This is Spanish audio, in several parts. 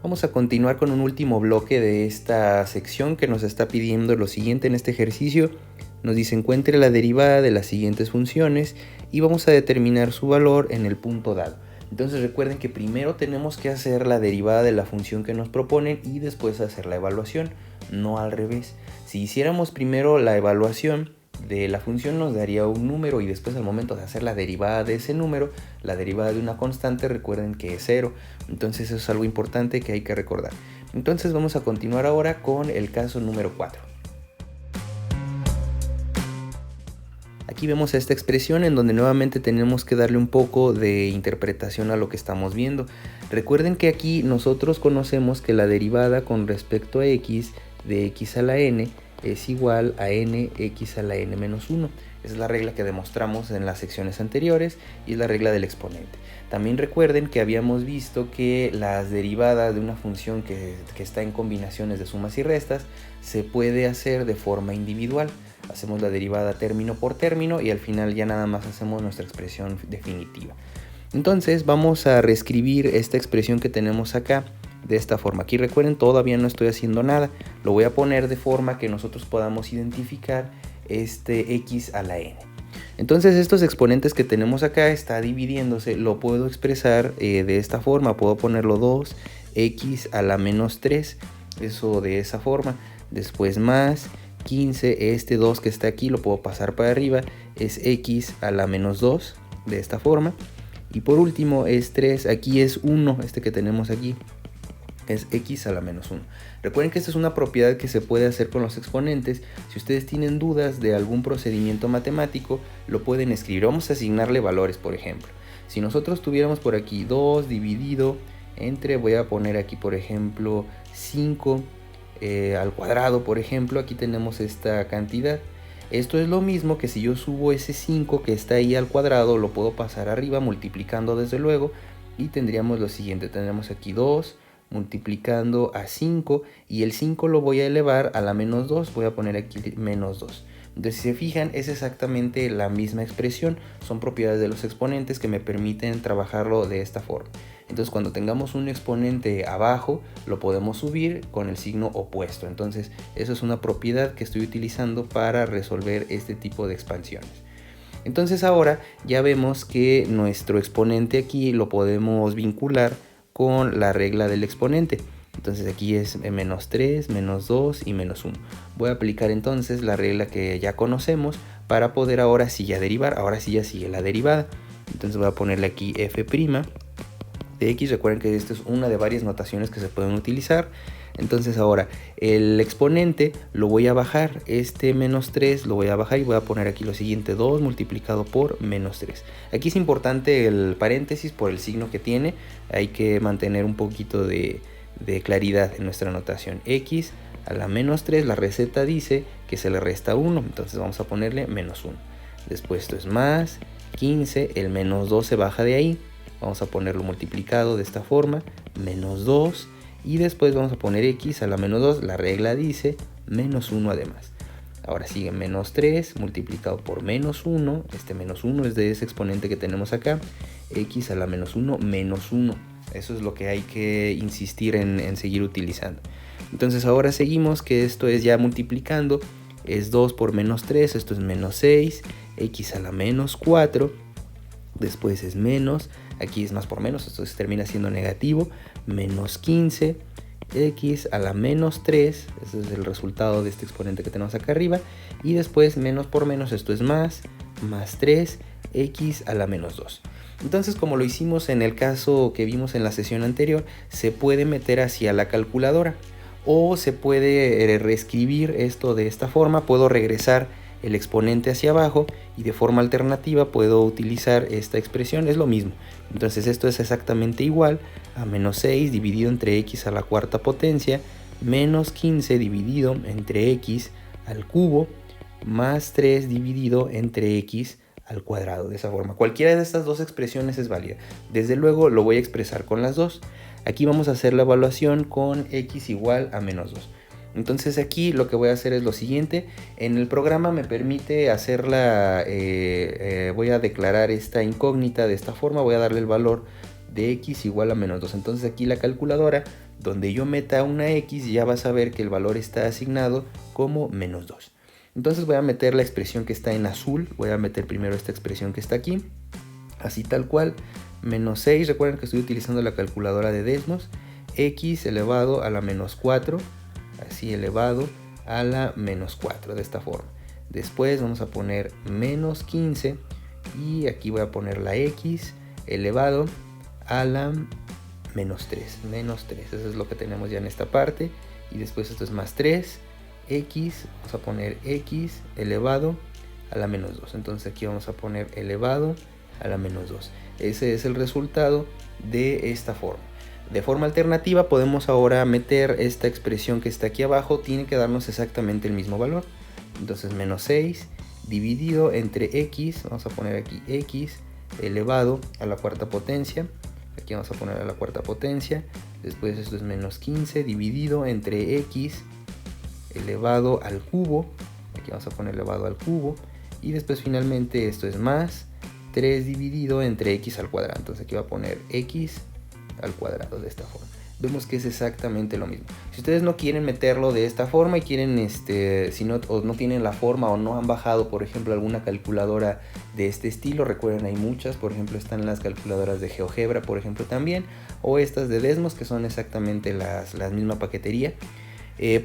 Vamos a continuar con un último bloque de esta sección que nos está pidiendo lo siguiente en este ejercicio. Nos dice encuentre la derivada de las siguientes funciones y vamos a determinar su valor en el punto dado. Entonces recuerden que primero tenemos que hacer la derivada de la función que nos proponen y después hacer la evaluación, no al revés. Si hiciéramos primero la evaluación de la función nos daría un número y después al momento de hacer la derivada de ese número, la derivada de una constante, recuerden que es 0. Entonces eso es algo importante que hay que recordar. Entonces vamos a continuar ahora con el caso número 4. Aquí vemos esta expresión en donde nuevamente tenemos que darle un poco de interpretación a lo que estamos viendo. Recuerden que aquí nosotros conocemos que la derivada con respecto a x de x a la n es igual a nx a la n menos 1. Esa es la regla que demostramos en las secciones anteriores y es la regla del exponente. También recuerden que habíamos visto que las derivadas de una función que está en combinaciones de sumas y restas se puede hacer de forma individual. Hacemos la derivada término por término y al final ya nada más hacemos nuestra expresión definitiva. Entonces vamos a reescribir esta expresión que tenemos acá de esta forma. Aquí recuerden, todavía no estoy haciendo nada. Lo voy a poner de forma que nosotros podamos identificar este x a la n. Entonces estos exponentes que tenemos acá está dividiéndose. Lo puedo expresar de esta forma. Puedo ponerlo 2x a la menos 3. Eso de esa forma. Después más 15. Este 2 que está aquí lo puedo pasar para arriba. Es x a la menos 2. De esta forma. Y por último es 3. Aquí es 1. Este que tenemos aquí es x a la menos 1. Recuerden que esta es una propiedad que se puede hacer con los exponentes. Si ustedes tienen dudas de algún procedimiento matemático, lo pueden escribir. Vamos a asignarle valores, por ejemplo. Si nosotros tuviéramos por aquí 2 dividido entre, voy a poner aquí por ejemplo 5 al cuadrado, por ejemplo, aquí tenemos esta cantidad. Esto es lo mismo que si yo subo ese 5 que está ahí al cuadrado, lo puedo pasar arriba multiplicando desde luego y tendríamos lo siguiente. Tendríamos aquí 2 multiplicando a 5 y el 5 lo voy a elevar a la menos 2, voy a poner aquí menos 2. Entonces si se fijan es exactamente la misma expresión, son propiedades de los exponentes que me permiten trabajarlo de esta forma. Entonces cuando tengamos un exponente abajo lo podemos subir con el signo opuesto. Entonces eso es una propiedad que estoy utilizando para resolver este tipo de expansiones. Entonces ahora ya vemos que nuestro exponente aquí lo podemos vincular con la regla del exponente. Entonces aquí es menos 3, menos 2 y menos 1. Voy a aplicar entonces la regla que ya conocemos para poder ahora sí ya derivar. Ahora sí ya sigue la derivada. Entonces voy a ponerle aquí f' de x. Recuerden que esta es una de varias notaciones que se pueden utilizar. Entonces ahora el exponente lo voy a bajar, este menos 3 lo voy a bajar y voy a poner aquí lo siguiente, 2 multiplicado por menos 3. Aquí es importante el paréntesis por el signo que tiene, hay que mantener un poquito de claridad en nuestra notación. X a la menos 3, la receta dice que se le resta 1, entonces vamos a ponerle menos 1. Después esto es más 15, el menos 2 se baja de ahí, vamos a ponerlo multiplicado de esta forma, menos 2. Y después vamos a poner x a la menos 2, la regla dice menos 1 además. Ahora sigue menos 3 multiplicado por menos 1, este menos 1 es de ese exponente que tenemos acá, x a la menos 1 menos 1. Eso es lo que hay que insistir en seguir utilizando. Entonces ahora seguimos que esto es ya multiplicando, es 2 por menos 3, esto es menos 6, x a la menos 4, después es menos, aquí es más por menos, esto se termina siendo negativo, menos 15, x a la menos 3, ese es el resultado de este exponente que tenemos acá arriba, y después menos por menos, esto es más 3, x a la menos 2. Entonces, como lo hicimos en el caso que vimos en la sesión anterior, se puede meter hacia la calculadora o se puede reescribir esto de esta forma. Puedo regresar el exponente hacia abajo y de forma alternativa puedo utilizar esta expresión, es lo mismo. Entonces esto es exactamente igual a menos 6 dividido entre x a la cuarta potencia menos 15 dividido entre x al cubo más 3 dividido entre x al cuadrado. De esa forma, cualquiera de estas dos expresiones es válida. Desde luego lo voy a expresar con las dos. Aquí vamos a hacer la evaluación con x igual a menos 2. Entonces aquí lo que voy a hacer es lo siguiente. En el programa me permite hacerla, voy a declarar esta incógnita de esta forma. Voy a darle el valor de x igual a menos 2. Entonces aquí la calculadora, donde yo meta una x, ya va a saber que el valor está asignado como menos 2. Entonces voy a meter la expresión que está en azul, voy a meter primero esta expresión que está aquí, así tal cual, menos 6, recuerden que estoy utilizando la calculadora de Desmos, x elevado a la menos 4, así elevado a la menos 4, de esta forma. Después vamos a poner menos 15 y aquí voy a poner la x elevado a la menos 3, eso es lo que tenemos ya en esta parte. Y después esto es más 3, x, vamos a poner x elevado a la menos 2. Entonces aquí vamos a poner elevado a la menos 2. Ese es el resultado de esta forma. De forma alternativa podemos ahora meter esta expresión que está aquí abajo, tiene que darnos exactamente el mismo valor. Entonces menos 6 dividido entre x, vamos a poner aquí x elevado a la cuarta potencia, aquí vamos a poner a la cuarta potencia, después esto es menos 15 dividido entre x elevado al cubo, aquí vamos a poner elevado al cubo, y después finalmente esto es más 3 dividido entre x al cuadrado. Entonces aquí va a poner x al cuadrado, de esta forma. Vemos que es exactamente lo mismo. Si ustedes no quieren meterlo de esta forma y quieren, si no, o no tienen la forma o no han bajado, por ejemplo, alguna calculadora de este estilo, recuerden hay muchas, por ejemplo están las calculadoras de GeoGebra, por ejemplo también, o estas de Desmos, que son exactamente la misma paquetería.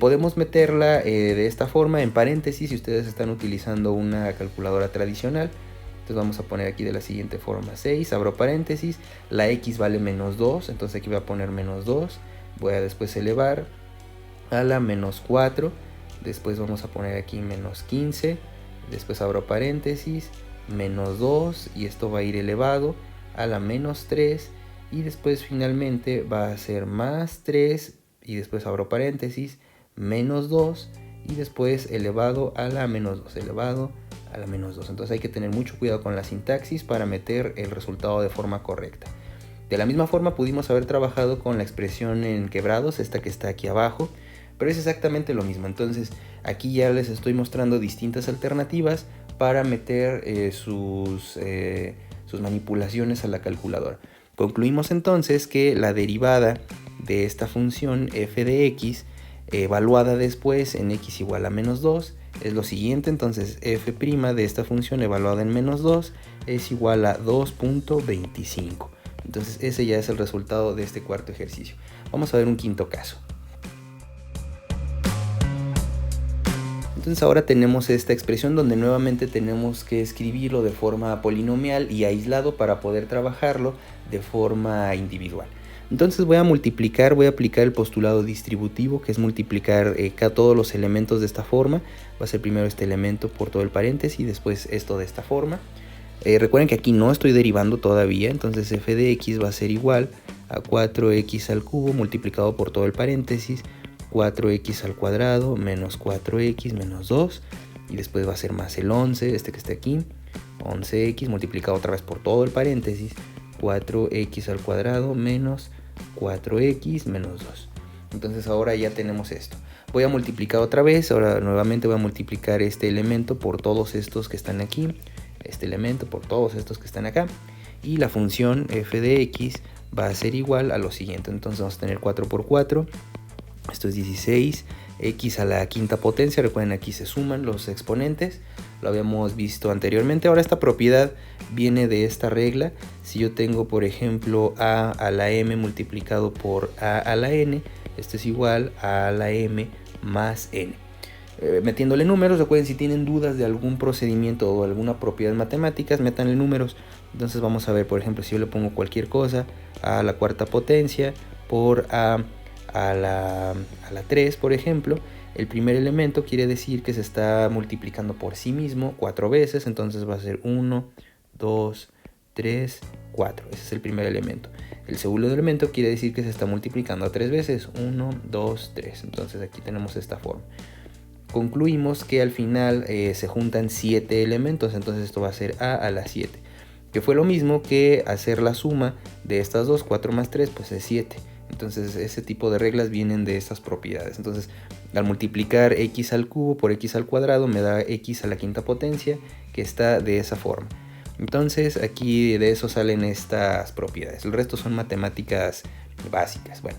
Podemos meterla de esta forma en paréntesis si ustedes están utilizando una calculadora tradicional. Entonces vamos a poner aquí de la siguiente forma: 6, abro paréntesis, la x vale menos 2, entonces aquí voy a poner menos 2, voy a después elevar a la menos 4, después vamos a poner aquí menos 15, después abro paréntesis, menos 2, y esto va a ir elevado a la menos 3, y después finalmente va a ser más 3, y después abro paréntesis, menos 2, y después elevado a la menos 2, elevado a la menos 2. Entonces hay que tener mucho cuidado con la sintaxis para meter el resultado de forma correcta. De la misma forma pudimos haber trabajado con la expresión en quebrados, esta que está aquí abajo, pero es exactamente lo mismo. Entonces aquí ya les estoy mostrando distintas alternativas para meter sus manipulaciones a la calculadora. Concluimos entonces que la derivada de esta función f de x, evaluada después en x igual a menos 2, es lo siguiente. Entonces f' de esta función evaluada en menos 2 es igual a 2.25. Entonces ese ya es el resultado de este cuarto ejercicio. Vamos a ver un quinto caso. Entonces ahora tenemos esta expresión donde nuevamente tenemos que escribirlo de forma polinomial y aislado para poder trabajarlo de forma individual. Entonces voy a multiplicar, voy a aplicar el postulado distributivo, que es multiplicar todos los elementos de esta forma. Va a ser primero este elemento por todo el paréntesis y después esto de esta forma. Recuerden que aquí no estoy derivando todavía, entonces f de x va a ser igual a 4x al cubo multiplicado por todo el paréntesis, 4x al cuadrado menos 4x menos 2, y después va a ser más el 11, este que está aquí, 11x multiplicado otra vez por todo el paréntesis, 4x al cuadrado menos 4x menos 2. Entonces ahora ya tenemos esto. Voy a multiplicar otra vez, ahora nuevamente voy a multiplicar este elemento por todos estos que están aquí, este elemento por todos estos que están acá, y la función f de x va a ser igual a lo siguiente. Entonces vamos a tener 4 por 4, esto es 16, x a la quinta potencia, recuerden aquí se suman los exponentes, lo habíamos visto anteriormente. Ahora esta propiedad viene de esta regla. Si yo tengo por ejemplo a la m multiplicado por a la n, esto es igual a la m más n. Metiéndole números, recuerden, si tienen dudas de algún procedimiento o alguna propiedad matemáticas, métanle números. Entonces vamos a ver, por ejemplo, si yo le pongo cualquier cosa, a la cuarta potencia por a la 3, por ejemplo, el primer elemento quiere decir que se está multiplicando por sí mismo 4 veces, entonces va a ser 1, 2, 3, 4. Ese es el primer elemento. El segundo elemento quiere decir que se está multiplicando a 3 veces, 1, 2, 3. Entonces aquí tenemos esta forma. Concluimos que al final se juntan 7 elementos, entonces esto va a ser a la 7, que fue lo mismo que hacer la suma de estas dos, 4 más 3 pues es 7. Entonces ese tipo de reglas vienen de estas propiedades. Entonces al multiplicar x al cubo por x al cuadrado me da x a la quinta potencia, que está de esa forma. Entonces aquí de eso salen estas propiedades. El resto son matemáticas básicas. Bueno,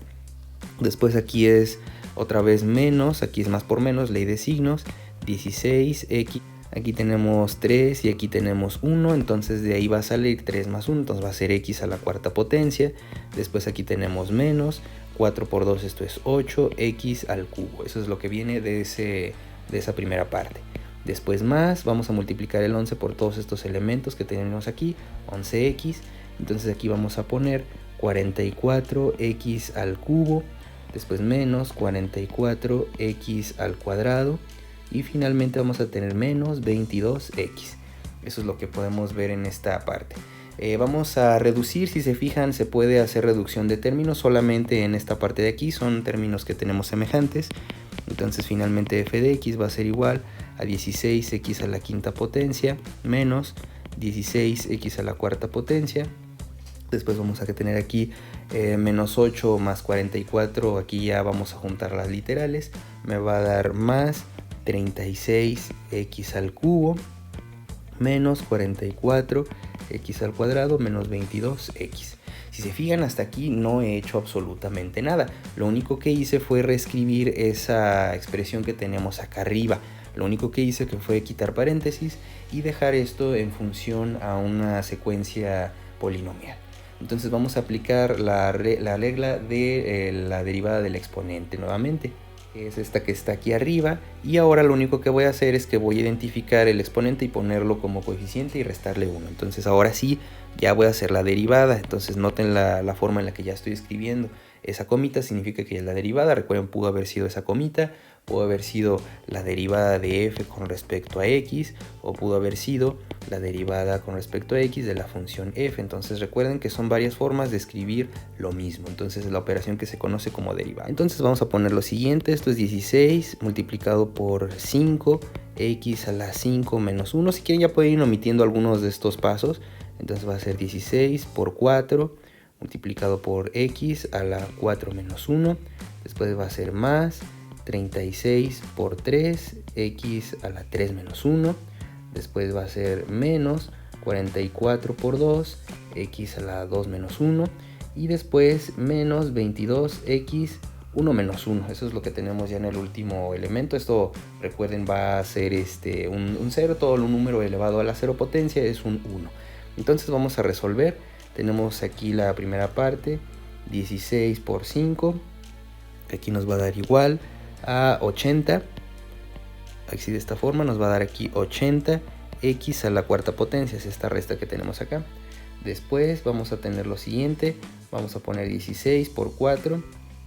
después aquí es otra vez menos, aquí es más por menos, ley de signos, 16x. Aquí tenemos 3 y aquí tenemos 1, entonces de ahí va a salir 3 más 1, entonces va a ser x a la cuarta potencia. Después aquí tenemos menos, 4 por 2 esto es 8, x al cubo. Eso es lo que viene de esa primera parte. Después más, vamos a multiplicar el 11 por todos estos elementos que tenemos aquí, 11x. Entonces aquí vamos a poner 44x al cubo, después menos 44x al cuadrado. Y finalmente vamos a tener menos 22x. Eso es lo que podemos ver en esta parte. Vamos a reducir, si se fijan, se puede hacer reducción de términos solamente en esta parte de aquí. Son términos que tenemos semejantes. Entonces finalmente f de x va a ser igual a 16x a la quinta potencia menos 16x a la cuarta potencia. Después vamos a tener aquí menos 8 más 44. Aquí ya vamos a juntar las literales. Me va a dar más 36x al cubo menos 44x al cuadrado menos 22x. Si se fijan, hasta aquí no he hecho absolutamente nada. Lo único que hice fue reescribir esa expresión que tenemos acá arriba. Lo único que hice fue quitar paréntesis y dejar esto en función a una secuencia polinomial. Entonces vamos a aplicar la regla de la derivada del exponente nuevamente. Es esta que está aquí arriba, y ahora lo único que voy a hacer es que voy a identificar el exponente y ponerlo como coeficiente y restarle 1. Entonces ahora sí ya voy a hacer la derivada. Entonces noten la forma en la que ya estoy escribiendo. Esa comita significa que es la derivada. Recuerden, pudo haber sido esa comita, pudo haber sido la derivada de f con respecto a x, o pudo haber sido la derivada con respecto a x de la función f. Entonces recuerden que son varias formas de escribir lo mismo. Entonces es la operación que se conoce como derivada. Entonces vamos a poner lo siguiente. Esto es 16 multiplicado por 5 x a la 5 menos 1. Si quieren ya pueden ir omitiendo algunos de estos pasos. Entonces va a ser 16 por 4 multiplicado por x a la 4 menos 1. Después va a ser más 36 por 3 x a la 3 menos 1. Después va a ser menos 44 por 2 x a la 2 menos 1. Y después menos 22x 1 menos 1. Eso es lo que tenemos ya en el último elemento. Esto, recuerden, va a ser un 0. Todo un número elevado a la 0 potencia es un 1. Entonces vamos a resolver. Tenemos aquí la primera parte, 16 por 5, que aquí nos va a dar igual a 80. Así de esta forma nos va a dar aquí 80x a la cuarta potencia, es esta resta que tenemos acá. Después vamos a tener lo siguiente, vamos a poner 16 por 4,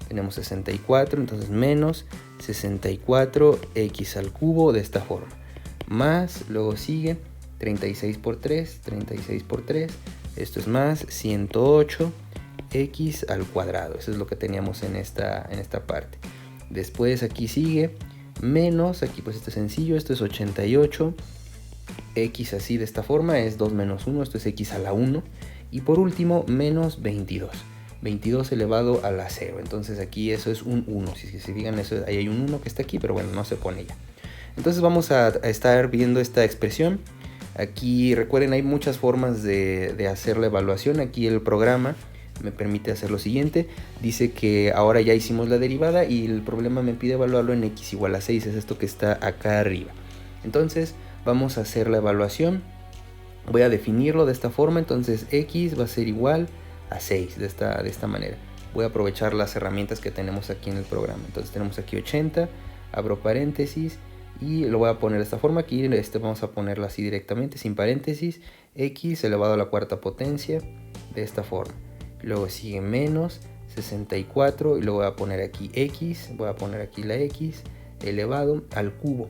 tenemos 64, entonces menos 64x al cubo de esta forma. Más, luego sigue 36 por 3, 36 por 3. Esto es más 108x al cuadrado. Eso es lo que teníamos en esta parte. Después aquí sigue menos, aquí pues esto es sencillo, esto es 88. X así de esta forma es 2 menos 1, esto es x a la 1. Y por último menos 22. 22 elevado a la 0. Entonces aquí eso es un 1. Si se fijan, ahí hay un 1 que está aquí, pero bueno, no se pone ya. Entonces vamos a estar viendo esta expresión. Aquí recuerden, hay muchas formas de hacer la evaluación. Aquí el programa me permite hacer lo siguiente. Dice que ahora ya hicimos la derivada y el problema me pide evaluarlo en x igual a 6. Es esto que está acá arriba. Entonces vamos a hacer la evaluación. Voy a definirlo de esta forma. Entonces x va a ser igual a 6 de esta manera. Voy a aprovechar las herramientas que tenemos aquí en el programa. Entonces tenemos aquí 80, abro paréntesis y lo voy a poner de esta forma. Aquí vamos a ponerlo así directamente, sin paréntesis, x elevado a la cuarta potencia, de esta forma. Luego sigue menos 64 y luego voy a poner aquí x, voy a poner aquí la x elevado al cubo.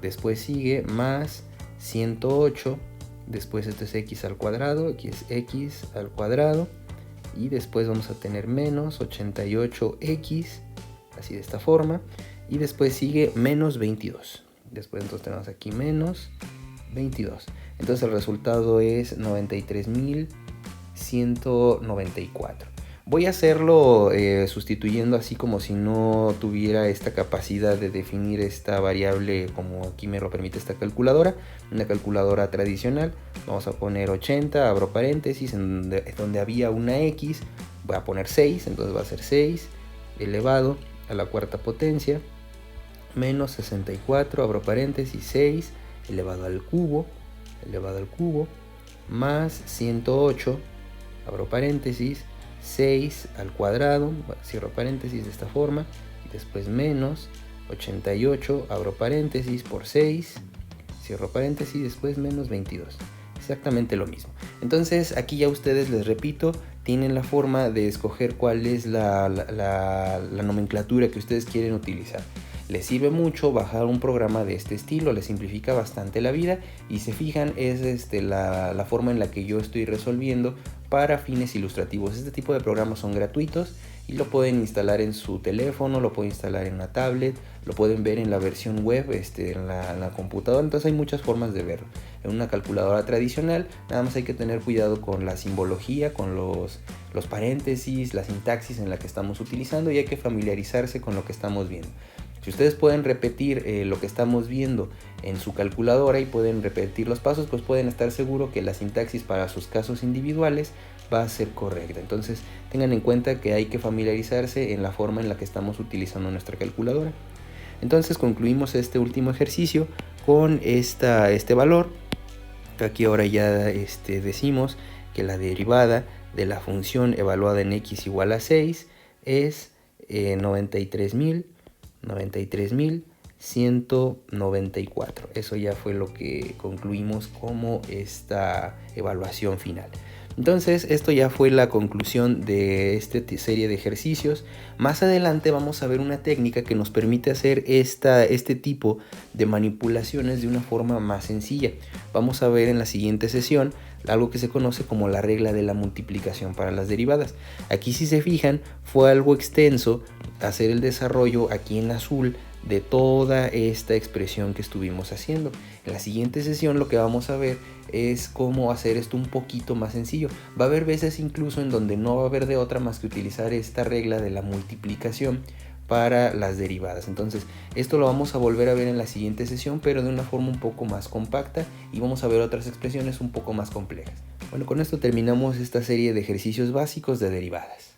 Después sigue más 108, después esto es x al cuadrado, aquí es x al cuadrado. Y después vamos a tener menos 88x, así de esta forma. Y después sigue menos 22. Después entonces tenemos aquí menos 22. Entonces el resultado es 93.194. Voy a hacerlo sustituyendo así como si no tuviera esta capacidad de definir esta variable como aquí me lo permite esta calculadora, una calculadora tradicional. Vamos a poner 80, abro paréntesis, en donde había una x, voy a poner 6, entonces va a ser 6 elevado a la cuarta potencia, menos 64, abro paréntesis, 6 elevado al cubo, más 108, abro paréntesis, 6 al cuadrado, cierro paréntesis de esta forma, y después menos 88, abro paréntesis, por 6, cierro paréntesis, después menos 22. Exactamente lo mismo. Entonces aquí ya ustedes, les repito, tienen la forma de escoger cuál es la nomenclatura que ustedes quieren utilizar. Les sirve mucho bajar un programa de este estilo, les simplifica bastante la vida, y se fijan es la forma en la que yo estoy resolviendo para fines ilustrativos. Este tipo de programas son gratuitos y lo pueden instalar en su teléfono, lo pueden instalar en una tablet, lo pueden ver en la versión web, en la computadora. Entonces hay muchas formas de verlo. En una calculadora tradicional nada más hay que tener cuidado con la simbología, con los paréntesis, la sintaxis en la que estamos utilizando, y hay que familiarizarse con lo que estamos viendo. Si ustedes pueden repetir lo que estamos viendo en su calculadora y pueden repetir los pasos, pues pueden estar seguros que la sintaxis para sus casos individuales va a ser correcta. Entonces tengan en cuenta que hay que familiarizarse en la forma en la que estamos utilizando nuestra calculadora. Entonces concluimos este último ejercicio con este valor. Aquí ahora ya decimos que la derivada de la función evaluada en x igual a 6 es 93.194. Eso ya fue lo que concluimos como esta evaluación final. Entonces esto ya fue la conclusión de esta serie de ejercicios. Más adelante vamos a ver una técnica que nos permite hacer este tipo de manipulaciones de una forma más sencilla. Vamos a ver en la siguiente sesión algo que se conoce como la regla de la multiplicación para las derivadas. Aquí, si se fijan, fue algo extenso hacer el desarrollo aquí en azul de toda esta expresión que estuvimos haciendo. En la siguiente sesión lo que vamos a ver es cómo hacer esto un poquito más sencillo. Va a haber veces incluso en donde no va a haber de otra más que utilizar esta regla de la multiplicación para las derivadas. Entonces esto lo vamos a volver a ver en la siguiente sesión, pero de una forma un poco más compacta, y vamos a ver otras expresiones un poco más complejas. Bueno, con esto terminamos esta serie de ejercicios básicos de derivadas.